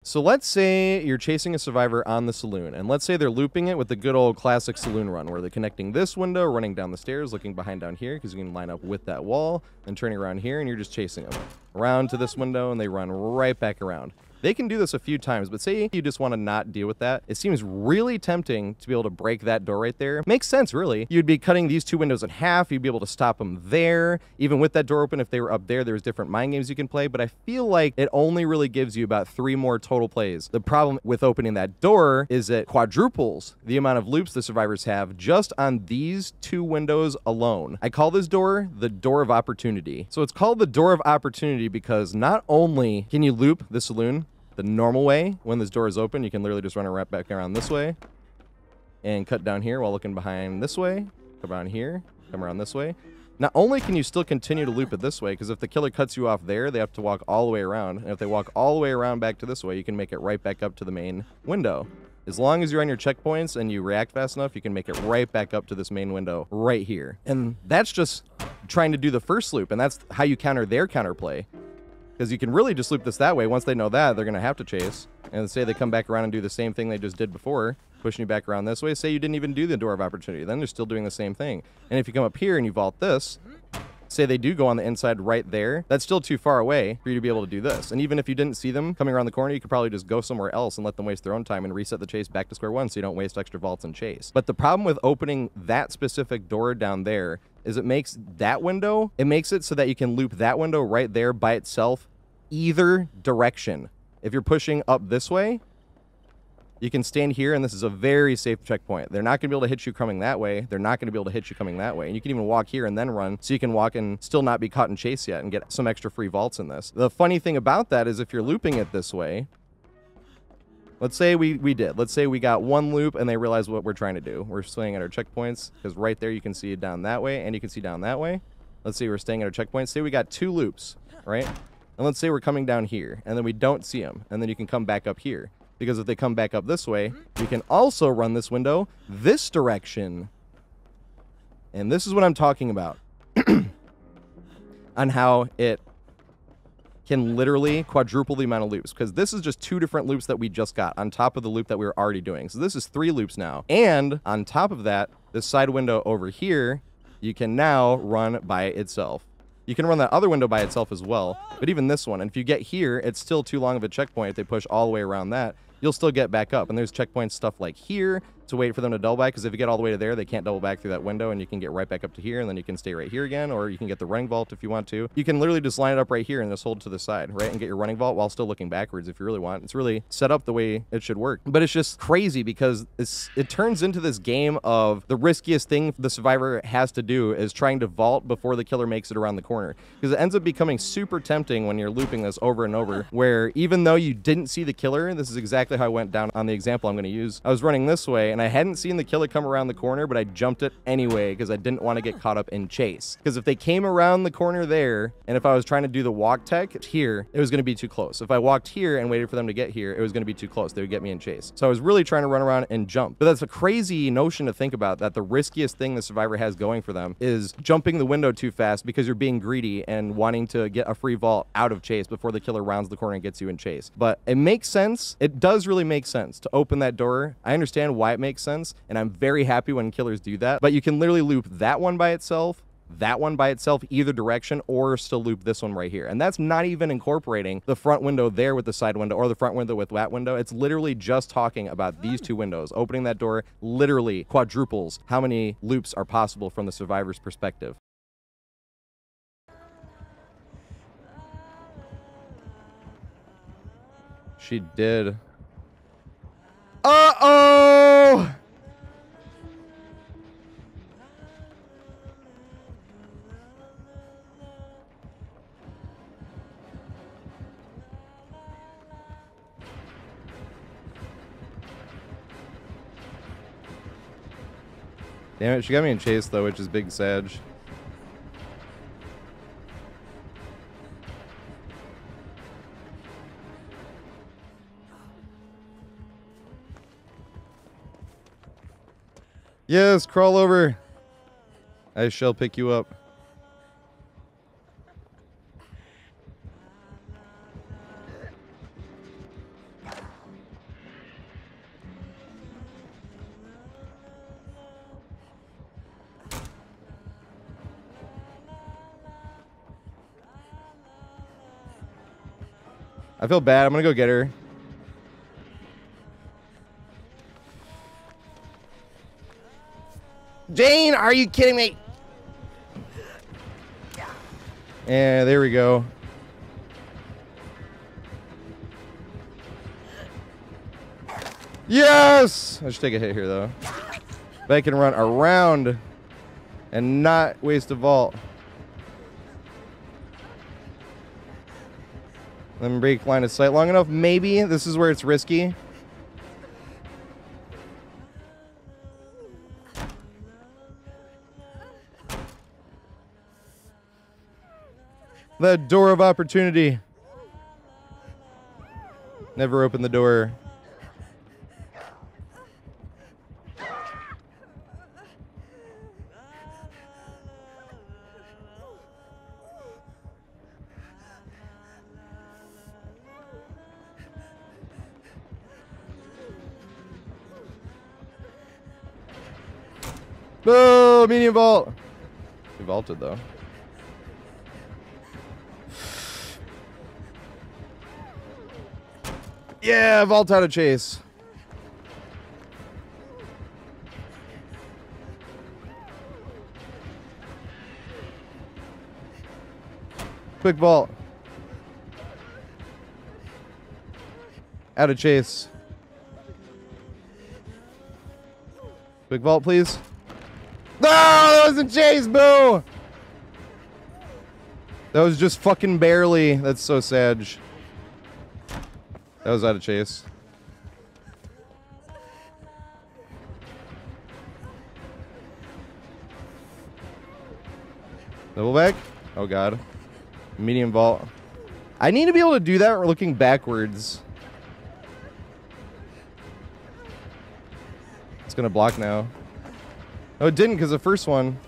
So let's say you're chasing a survivor on the saloon, and let's say they're looping it with the good old classic saloon run, where they're connecting this window, running down the stairs, looking behind down here, because you can line up with that wall, then turning around here, and you're just chasing them. Around to this window, and they run right back around. They can do this a few times, but say you just want to not deal with that. It seems really tempting to be able to break that door right there. Makes sense, really. You'd be cutting these two windows in half. You'd be able to stop them there. Even with that door open, if they were up there, there's different mind games you can play, but I feel like it only really gives you about 3 more total plays. The problem with opening that door is it quadruples the amount of loops the survivors have just on these 2 windows alone. I call this door the door of opportunity. So it's called the door of opportunity because not only can you loop the saloon the normal way when this door is open, you can literally just run right back around this way and cut down here while looking behind this way, come around here, come around this way. Not only can you still continue to loop it this way, because if the killer cuts you off there, they have to walk all the way around. And if they walk all the way around back to this way, you can make it right back up to the main window. As long as you're on your checkpoints and you react fast enough, you can make it right back up to this main window right here. And that's just trying to do the first loop, and that's how you counter their counterplay. Because you can really just loop this that way. Once they know that, they're going to have to chase. And say they come back around and do the same thing they just did before, pushing you back around this way. Say you didn't even do the door of opportunity. Then they're still doing the same thing. And if you come up here and you vault this, say they do go on the inside right there, that's still too far away for you to be able to do this. And even if you didn't see them coming around the corner, you could probably just go somewhere else and let them waste their own time and reset the chase back to square one so you don't waste extra vaults and chase. But the problem with opening that specific door down there is it makes that window, it makes it so that you can loop that window right there by itself either direction. If you're pushing up this way, you can stand here, and this is a very safe checkpoint. They're not going to be able to hit you coming that way. They're not going to be able to hit you coming that way. And you can even walk here and then run, so you can walk and still not be caught in chase yet and get some extra free vaults in this. The funny thing about that is if you're looping it this way, let's say we did. Let's say we got 1 loop and they realize what we're trying to do. We're staying at our checkpoints, because right there you can see it down that way, and you can see down that way. Let's say we're staying at our checkpoints. Say we got 2 loops, right? And let's say we're coming down here, and then we don't see them, and then you can come back up here. Because if they come back up this way, you can also run this window this direction. And this is what I'm talking about. On how it can literally quadruple the amount of loops. Because this is just 2 different loops that we just got on top of the loop that we were already doing. So this is 3 loops now. And on top of that, this side window over here, you can now run by itself. You can run that other window by itself as well, but even this one, and if you get here, it's still too long of a checkpoint if they push all the way around that. You'll still get back up, and there's checkpoint stuff like here to wait for them to double back, because if you get all the way to there, they can't double back through that window, and you can get right back up to here, and then you can stay right here again, or you can get the running vault if you want to. You can literally just line it up right here and just hold to the side, right, and get your running vault while still looking backwards if you really want. It's really set up the way it should work. But it's just crazy because it turns into this game of the riskiest thing the survivor has to do is trying to vault before the killer makes it around the corner, because it ends up becoming super tempting when you're looping this over and over, where even though you didn't see the killer, this is exactly how I went down on the example I'm going to use. I was running this way, and I hadn't seen the killer come around the corner, but I jumped it anyway because I didn't want to get caught up in chase. Because if they came around the corner there, and if I was trying to do the walk tech here, it was going to be too close. If I walked here and waited for them to get here, it was going to be too close. They would get me in chase. So I was really trying to run around and jump. But that's a crazy notion to think about, that the riskiest thing the survivor has going for them is jumping the window too fast because you're being greedy and wanting to get a free vault out of chase before the killer rounds the corner and gets you in chase. But it makes sense. It does really make sense to open that door. I understand why it makes sense, and I'm very happy when killers do that. But you can literally loop that one by itself, that one by itself, either direction, or still loop this one right here. And that's not even incorporating the front window there with the side window, or the front window with that window. It's literally just talking about these 2 windows. Opening that door literally quadruples how many loops are possible from the survivor's perspective. She did. Uh-oh! Damn it, she got me in chase though, which is big sag. Yes, crawl over. I shall pick you up. I feel bad. I'm gonna go get her. Jane, are you kidding me? Yeah, there we go. Yes! I should take a hit here, though. But I can run around and not waste a vault. Then break line of sight long enough. Maybe this is where it's risky. The door of opportunity. Never open the door. Oh, medium vault. We vaulted though. Yeah, vault out of chase. Quick vault. Out of chase. Quick vault, please. No, that wasn't chase, boo! That was just fucking barely. That's so sad. That was out of chase. Double back? Oh god. Medium vault. I need to be able to do that looking backwards. It's gonna block now. Oh, it didn't because the first one.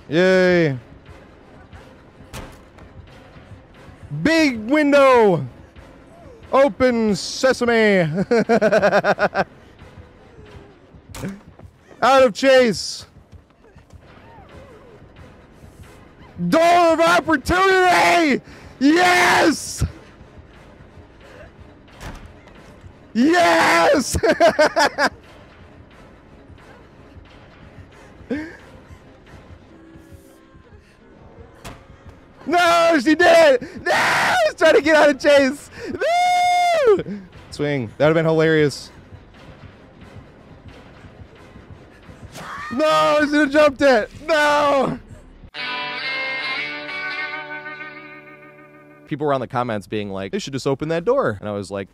Yay. Big window. Open sesame. Out of chase. Door of opportunity. Yes. Yes! No, she did it! No! She's trying to get out of chase! No! Swing. That would have been hilarious. No! I should have jumped it! No! People were on the comments being like, they should just open that door. And I was like,